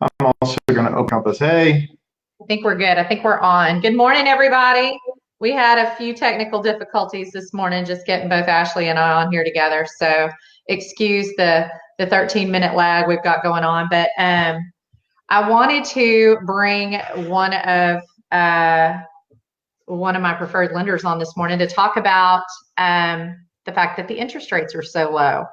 I'm also going to open up as, hey, I think we're good. I think we're on. Good morning, everybody. We had a few technical difficulties this morning just getting both Ashley and I on here together. So excuse the 13-minute lag we've got going on. But I wanted to bring uh, one of my preferred lenders on this morning to talk about the fact that the interest rates are so low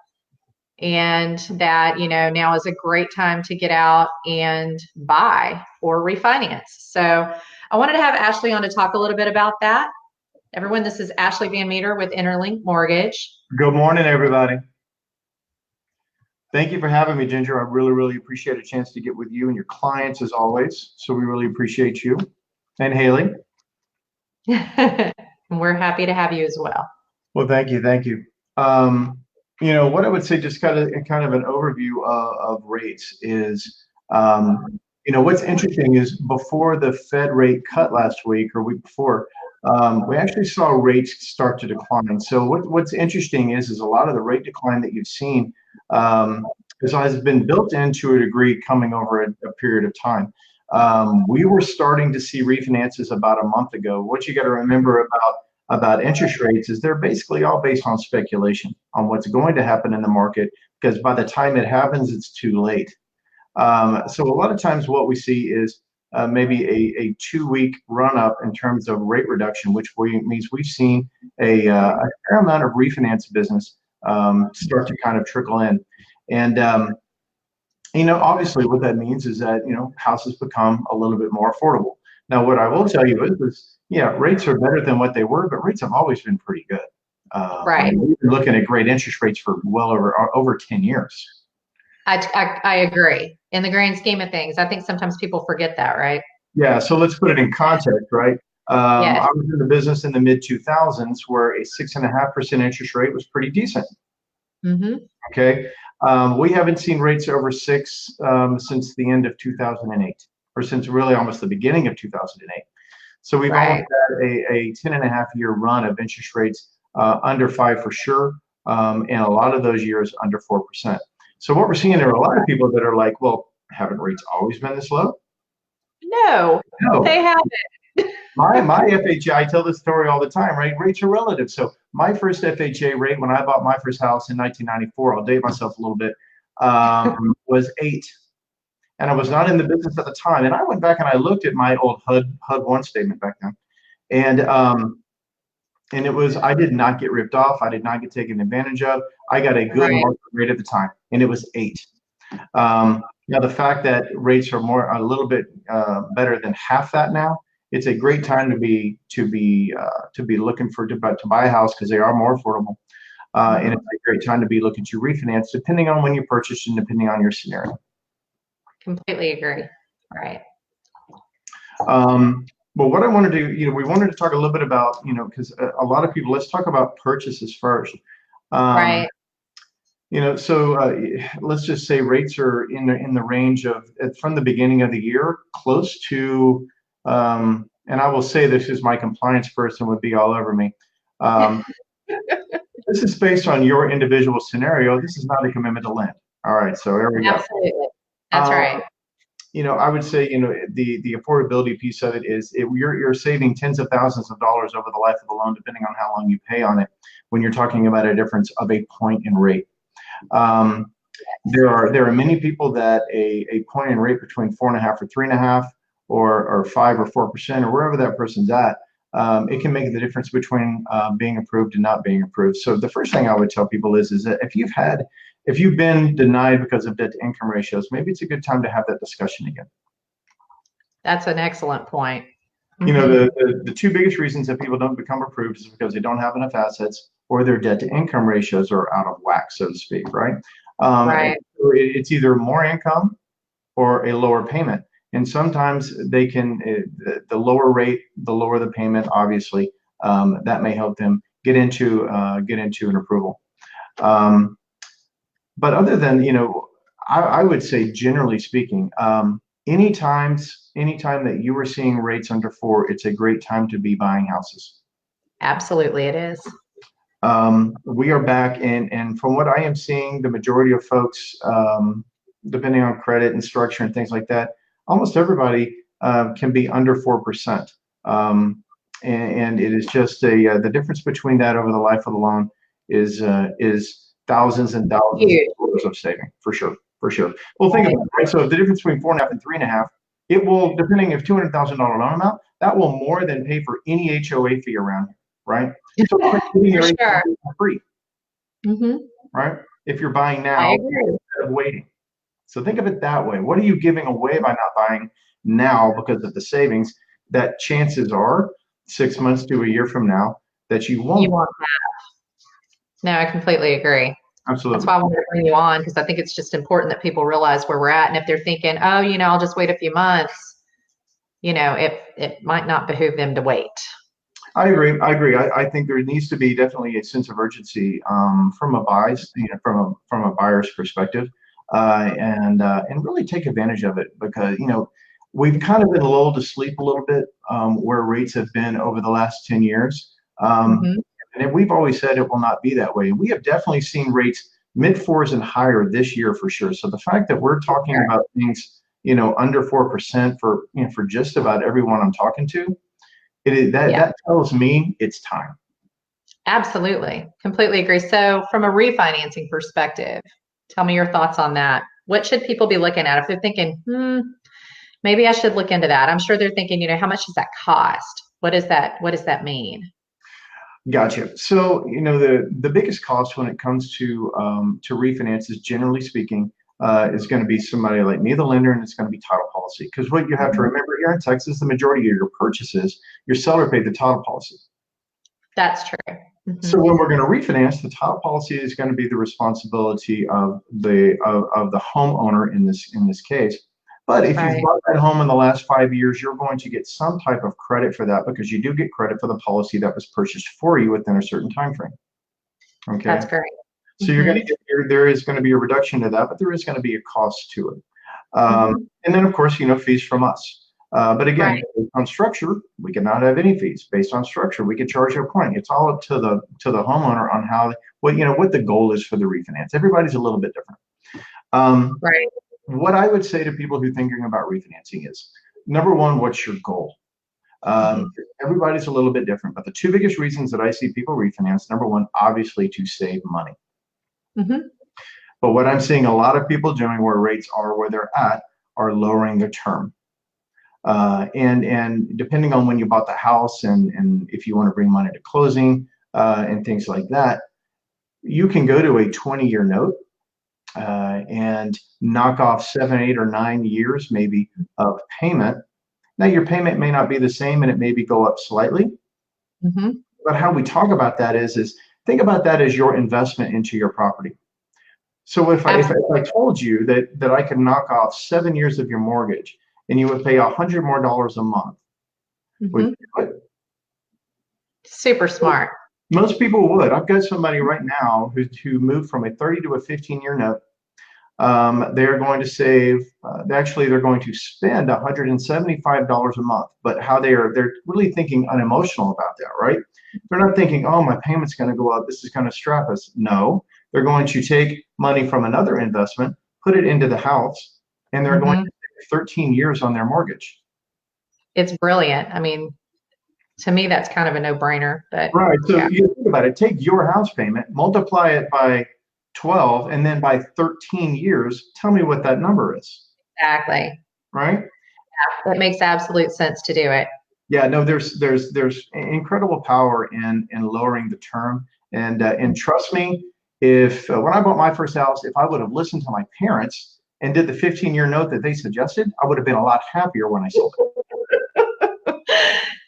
and that now is a great time to get out and buy or refinance. So I wanted to have Ashley on to talk a little bit about that. Everyone, this is Ashley Van Meter with Interlink Mortgage. good morning, everybody. Thank you for having me, Ginger. I really, really appreciate a chance to get with you and your clients as always. So we really appreciate you. And Haley. We're happy to have you as well. Well, thank you. Thank you. What I would say, just kind of an overview of rates is, what's interesting is before the Fed rate cut last week or week before, we actually saw rates start to decline. So what's interesting is a lot of the rate decline that you've seen has been built into a degree coming over a period of time. We were starting to see refinances about a month ago. What you got to remember about interest rates is they're basically all based on speculation on what's going to happen in the market, because by the time it happens, it's too late. So a lot of times what we see is maybe a 2-week run up in terms of rate reduction, which means we've seen a fair amount of refinance business start to kind of trickle in. And obviously what that means is that houses become a little bit more affordable. Now, what I will tell you is rates are better than what they were, but rates have always been pretty good. Right. We've been looking at great interest rates for well over 10 years. I agree. In the grand scheme of things, I think sometimes people forget that, right? Yeah, so let's put it in context, right? Yes. I was in the business in the mid 2000s where a 6.5% interest rate was pretty decent. Mm-hmm. Okay. We haven't seen rates over 6 since the end of 2008, or since really almost the beginning of 2008. So we've almost had a 10.5-year run of interest rates under 5 for sure, and a lot of those years under 4%. So what we're seeing, there are a lot of people that are like, well, haven't rates always been this low? No, they haven't. My FHA, I tell this story all the time, right? Rates are relative. So my first FHA rate when I bought my first house in 1994, I'll date myself a little bit, was 8. And I was not in the business at the time. And I went back and I looked at my old HUD-1 statement back then. And it was, I did not get ripped off. I did not get taken advantage of. I got a good market rate at the time, and it was 8. Now the fact that rates are a little bit better than half that now, it's a great time to be looking to buy a house, because they are more affordable, and it's a great time to be looking to refinance, depending on when you purchase and depending on your scenario. Completely agree. Right. But what I want to do, we wanted to talk a little bit about, because a lot of people, let's talk about purchases first. Right. So let's just say rates are in the range of, from the beginning of the year, close to, and I will say this, is my compliance person would be all over me. This is based on your individual scenario. This is not a commitment to lend. All right, so there we go. Absolutely. That's right. I would say, the affordability piece of it is you're saving tens of thousands of dollars over the life of the loan, depending on how long you pay on it, when you're talking about a difference of a point in rate. There are many people that a point in rate between 4.5 or 3.5 or 5 or 4%, or wherever that person's at, it can make the difference between being approved and not being approved. So the first thing I would tell people is that if you've been denied because of debt to income ratios, maybe it's a good time to have that discussion again. That's an excellent point. The 2 biggest reasons that people don't become approved is because they don't have enough assets, or their debt to income ratios are out of whack, so to speak, right? Right. So it's either more income or a lower payment. And sometimes they can, the lower rate, the lower the payment, obviously, that may help them get into an approval. But other than, I would say, generally speaking, anytime that you are seeing rates under 4, it's a great time to be buying houses. Absolutely, it is. We are back, and from what I am seeing, the majority of folks, depending on credit and structure and things like that, almost everybody can be under 4%. And it is just the difference between that over the life of the loan is thousands and thousands of dollars of saving for sure, for sure. Well, think about it, right? So if the difference between 4.5 and 3.5, it will, depending if $200,000 loan amount, that will more than pay for any HOA fee around here, right? So it's like getting your HOA for free, right? If you're buying now instead of waiting. So think of it that way. What are you giving away by not buying now because of the savings that chances are 6 months to a year from now that you won't? You won't have. No, I completely agree. Absolutely. That's why I wanted to bring you on, because I think it's just important that people realize where we're at. And if they're thinking, oh, I'll just wait a few months, it might not behoove them to wait. I agree. I think there needs to be definitely a sense of urgency from a buyer's, from a buyer's perspective, and really take advantage of it, because we've kind of been lulled to sleep a little bit where rates have been over the last 10 years. And we've always said it will not be that way. We have definitely seen rates mid-4s and higher this year for sure. So the fact that we're talking about things, under 4% for just about everyone I'm talking to, that tells me it's time. Absolutely. Completely agree. So from a refinancing perspective, tell me your thoughts on that. What should people be looking at if they're thinking, maybe I should look into that? I'm sure they're thinking, how much does that cost? What does that mean? Gotcha. So, the biggest cost when it comes to refinances, generally speaking, is going to be somebody like me, the lender, and it's going to be title policy. Because what you have to remember here in Texas, the majority of your purchases, your seller paid the title policy. That's true. So when we're going to refinance, the title policy is going to be the responsibility of the homeowner in this case. But if you bought that home in the last 5 years, you're going to get some type of credit for that, because you do get credit for the policy that was purchased for you within a certain time frame. Okay. That's great. So you're going to get there is going to be a reduction to that, but there is going to be a cost to it. And then of course, fees from us. But again, based on structure, we cannot have any fees. Based on structure, we could charge you a point. It's all up to the homeowner on how what the goal is for the refinance. Everybody's a little bit different. What I would say to people who are thinking about refinancing is, number one, what's your goal? Everybody's a little bit different, but the two biggest reasons that I see people refinance, number one, obviously to save money. But what I'm seeing a lot of people doing where rates are where they're at are lowering their term. And depending on when you bought the house and if you want to bring money to closing and things like that, you can go to a 20-year note and knock off 7, 8, or 9 years maybe of payment. Now your payment may not be the same, and it maybe go up slightly. But how we talk about that is think about that as your investment into your property. So if I told you that I could knock off 7 years of your mortgage and you would pay $100 more a month, would you do it? Super smart. Most people would. I've got somebody right now who moved from a 30 to a 15-year note. They're going to save. They're going to spend $175 a month. But how they're really thinking unemotional about that, right? They're not thinking, oh, my payment's going to go up, this is going to strap us. No, they're going to take money from another investment, put it into the house, and they're going to take 13 years on their mortgage. It's brilliant. I mean, to me, that's kind of a no-brainer. But right. So you think about it. Take your house payment, multiply it by 12, and then by 13 years, tell me what that number is. Exactly. Right? Yeah, that makes absolute sense to do it. Yeah, no, there's incredible power in lowering the term, and trust me, if when I bought my first house, if I would have listened to my parents and did the 15-year note that they suggested, I would have been a lot happier when I sold it.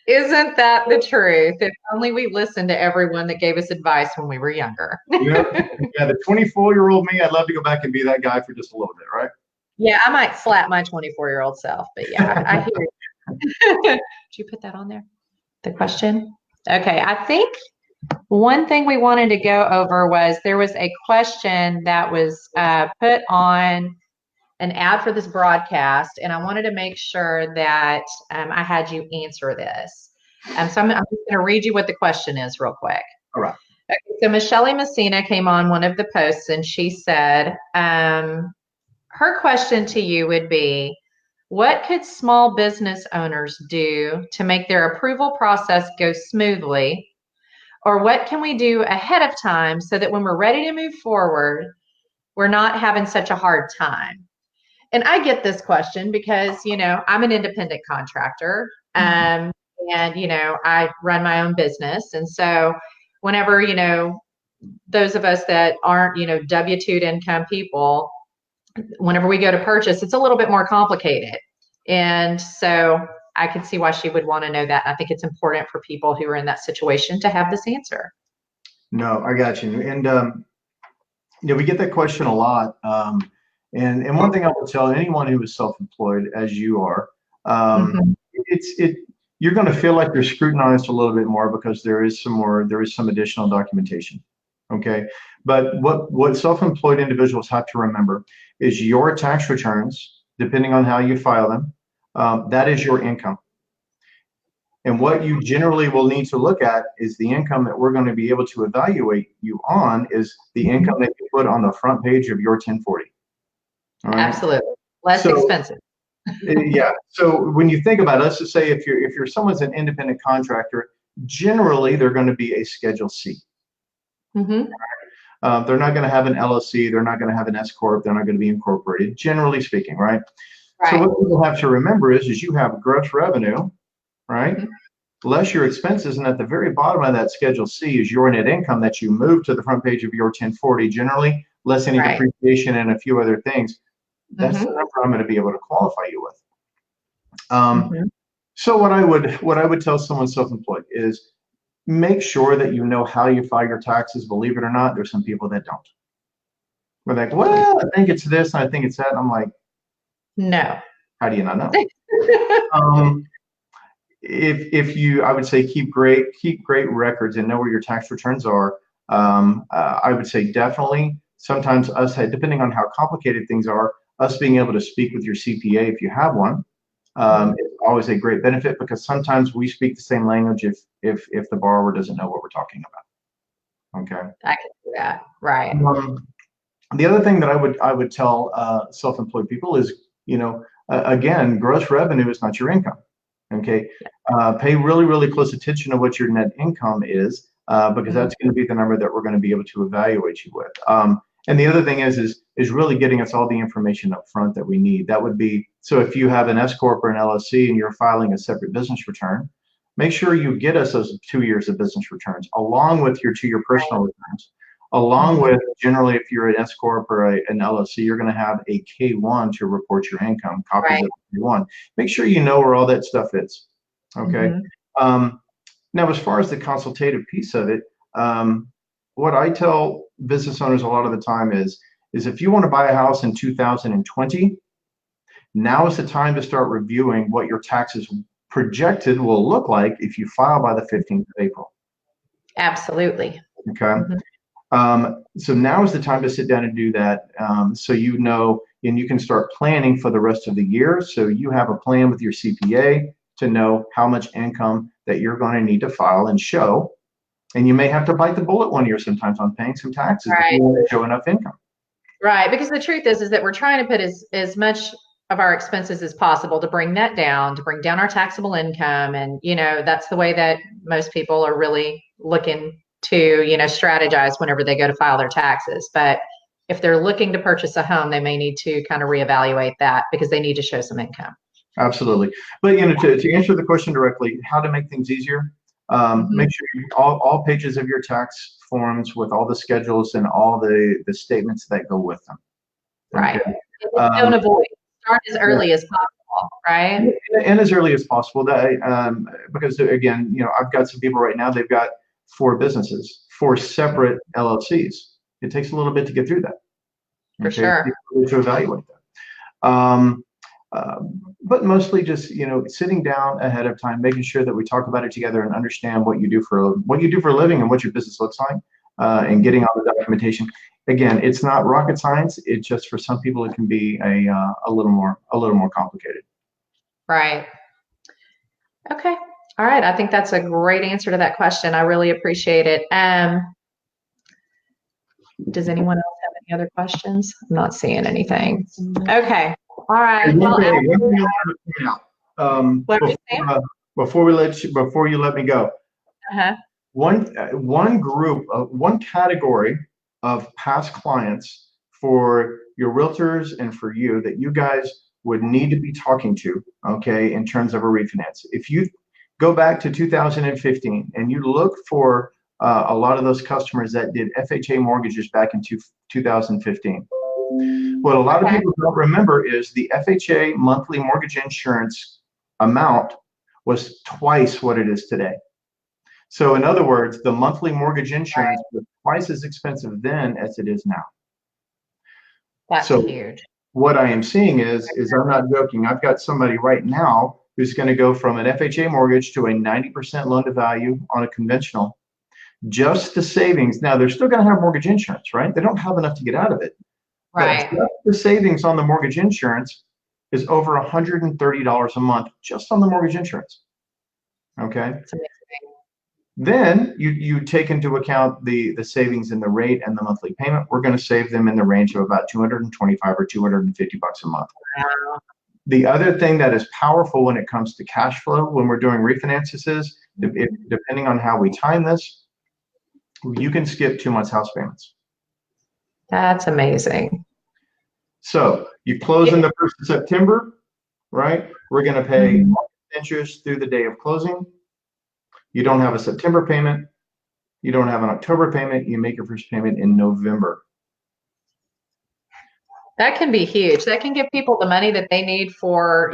Isn't that the truth? If only we listened to everyone that gave us advice when we were younger. Yeah, the 24-year-old me, I'd love to go back and be that guy for just a little bit, right? Yeah, I might slap my 24-year-old self, but yeah, I hear you. Did you put that on there? The question? Okay, I think one thing we wanted to go over was there was a question that was put on an ad for this broadcast, and I wanted to make sure that I had you answer this. So I'm just going to read you what the question is real quick. All right. Okay, so Michelle Messina came on one of the posts, and she said her question to you would be, what could small business owners do to make their approval process go smoothly? Or what can we do ahead of time so that when we're ready to move forward, we're not having such a hard time? And I get this question because, I'm an independent contractor. And, I run my own business. And so whenever, those of us that aren't, W-2 income people, whenever we go to purchase, it's a little bit more complicated. And so I can see why she would want to know that. I think it's important for people who are in that situation to have this answer. No, I got you. And we get that question a lot. And one thing I will tell anyone who is self-employed, as you are, Mhm. you're going to feel like you're scrutinized a little bit more because there is some additional documentation. Okay. But what self-employed individuals have to remember is your tax returns, depending on how you file them, that is your income. And what you generally will need to look at is the income that we're going to be able to evaluate you on is the income that you put on the front page of your 1040. All right. Absolutely. Less So, expensive. yeah. So when you think about it, let's just say if you're someone's an independent contractor, generally they're going to be a Schedule C. Mm-hmm. They're not going to have an LLC. They're not going to have an S corp. They're not going to be incorporated, generally speaking, right? So Right. what people have to remember is you have gross revenue, right? Mm-hmm. Less your expenses, and at the very bottom of that Schedule C is your net income that you move to the front page of your 1040, generally, less any Right. depreciation and a few other things. That's the Mm-hmm. number I'm going to be able to qualify you with. Mm-hmm. So what I would tell someone self-employed is make sure that you know how you file your taxes. Believe it or not, there's some people that don't. We're like, well, I think it's this, and I think it's that. And I'm like, No. how do you not know? Um, if you, I would say keep great records and know where your tax returns are. I would say definitely sometimes us, depending on how complicated things are, us being able to speak with your CPA if you have one is always a great benefit because sometimes we speak the same language if the borrower doesn't know what we're talking about. Okay. I can do that. Right. The other thing that I would tell self-employed people is, again, gross revenue is not your income. Okay. Pay really close attention to what your net income is because that's going to be the number that we're going to be able to evaluate you with. And the other thing is really getting us all the information up front that we need. That would be, so if you have an S corp or an LLC and you're filing a separate business return, make sure you get us those 2 years of business returns along with your 2-year personal returns. Along with, generally, if you're an S corp or an LLC, you're going to have a K1 to report your income, copies Right. of K1. Make sure you know where all that stuff is. Okay. Now, as far as the consultative piece of it, what I tell business owners a lot of the time is if you want to buy a house in 2020, now is the time to start reviewing what your taxes projected will look like if you file by the 15th of April. Absolutely. Okay. So now is the time to sit down and do that. So you know, and you can start planning for the rest of the year. So you have a plan with your CPA to know how much income that you're going to need to file and show. And you may have to bite the bullet one year sometimes on paying some taxes if you want to show enough income. Right. Because the truth is that we're trying to put as much of our expenses as possible to bring that down, to bring down our taxable income. And, that's the way that most people are really looking to, strategize whenever they go to file their taxes. But if they're looking to purchase a home, they may need to kind of reevaluate that because they need to show some income. Absolutely. But, to answer the question directly, how to make things easier, make sure all pages of your tax forms with all the schedules and all the statements that go with them. Right. Okay. Don't avoid. Start as early as possible, right? And as early as possible. That because again, I've got some people right now. They've got 4 businesses, 4 separate LLCs. It takes a little bit to get through that. For sure. To evaluate that. But mostly just sitting down ahead of time, making sure that we talk about it together and understand what you do for a living and what your business looks like, and getting all the documentation. Again, it's not rocket science. It's just for some people it can be a little more complicated. Right. Okay. All right. I think that's a great answer to that question. I really appreciate it. Does anyone else have Any other questions? I'm not seeing anything. Okay. All right. One Well, thing, Ashley, one thing I want to point out, what were you saying? before you let me go, Uh-huh. one group of one category of past clients for your realtors and for you that you guys would need to be talking to, okay, in terms of a refinance. If you go back to 2015 and you look for a lot of those customers that did FHA mortgages back in 2015. What a lot of Okay. people don't remember is the FHA monthly mortgage insurance amount was twice what it is today. So in other words, the monthly mortgage insurance was twice as expensive then as it is now. That's So huge. what I am seeing is I'm not joking. I've got somebody right now who's going to go from an FHA mortgage to a 90% loan to value on a conventional. Just the savings. Now they're still going to have mortgage insurance, right? They don't have enough to get out of it. But Right. just the savings on the mortgage insurance is over $130 a month just on the mortgage insurance. Okay. That's amazing. Then you take into account the savings in the rate and the monthly payment. We're going to save them in the range of about 225 or 250 bucks a month. Wow. The other thing that is powerful when it comes to cash flow when we're doing refinances is, depending on how we time this, you can skip 2 months house payments. That's amazing. So you close in the 1st of September, right? We're going to pay interest through the day of closing. You don't have a September payment. You don't have an October payment. You make your first payment in November. That can be huge. That can give people the money that they need for,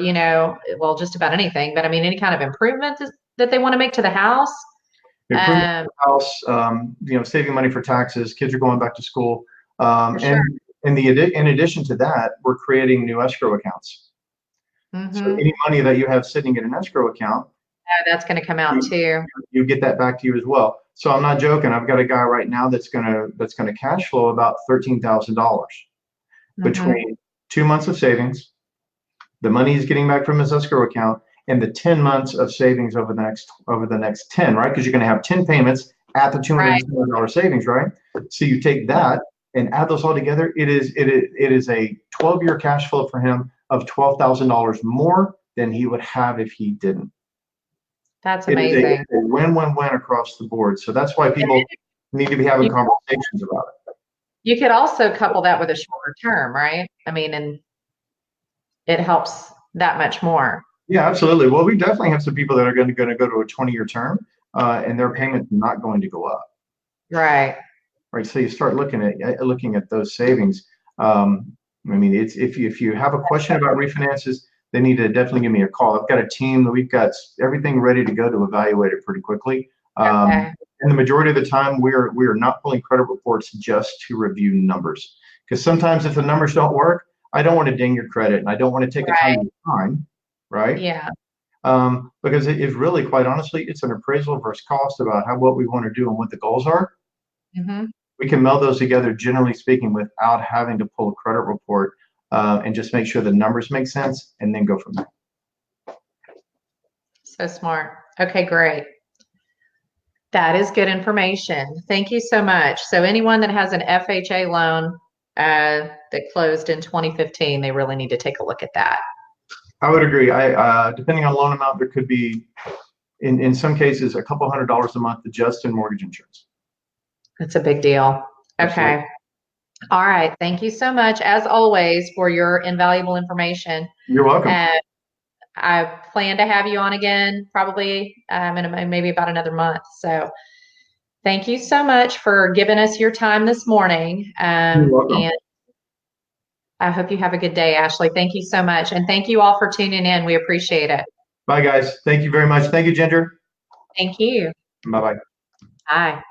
well, just about anything. But I mean, any kind of improvement that they want to make to the house. Improvement the house, saving money for taxes. Kids are going back to school. Sure. And in addition to that, we're creating new escrow accounts. So any money that you have sitting in an escrow account, that's going to come out too. You get that back to you as well. So I'm not joking. I've got a guy right now that's gonna cash flow about $13,000 between 2 months of savings, the money he's getting back from his escrow account, and the 10 months of savings over the next 10, right? Because you're gonna have 10 payments at the $200 savings, right? So you take that and add those all together. It is a 12-year cash flow for him of $12,000 more than he would have if he didn't. That's amazing. It's a win-win-win across the board. So that's why people need to be having conversations about it. You could also couple that with a shorter term, right? I mean, and it helps that much more. Yeah, absolutely. Well, we definitely have some people that are going to go to a 20-year term, and their payment's not going to go up. Right. Right. So you start looking at those savings. I mean, if you have a question about refinances, they need to definitely give me a call. I've got a team that we've got everything ready to go to evaluate it pretty quickly. And the majority of the time, we are not pulling credit reports just to review numbers, because sometimes if the numbers don't work, I don't want to ding your credit, and I don't want to take a ton of time, right? Yeah. Because it is really, quite honestly, it's an appraisal versus cost about what we want to do and what the goals are. We can meld those together, generally speaking, without having to pull a credit report, and just make sure the numbers make sense, and then go from there. So smart. Okay, great. That is good information. Thank you so much. So anyone that has an FHA loan that closed in 2015, they really need to take a look at that. I would agree. Depending on loan amount, there could be, in some cases, a couple $100s a month just in mortgage insurance. That's a big deal. Absolutely. Okay. All right. Thank you so much, as always, for your invaluable information. You're welcome. I plan to have you on again probably in maybe about another month. So thank you so much for giving us your time this morning. You're welcome. And I hope you have a good day, Ashley. Thank you so much. And thank you all for tuning in. We appreciate it. Bye, guys. Thank you very much. Thank you, Ginger. Thank you. Bye-bye. Bye.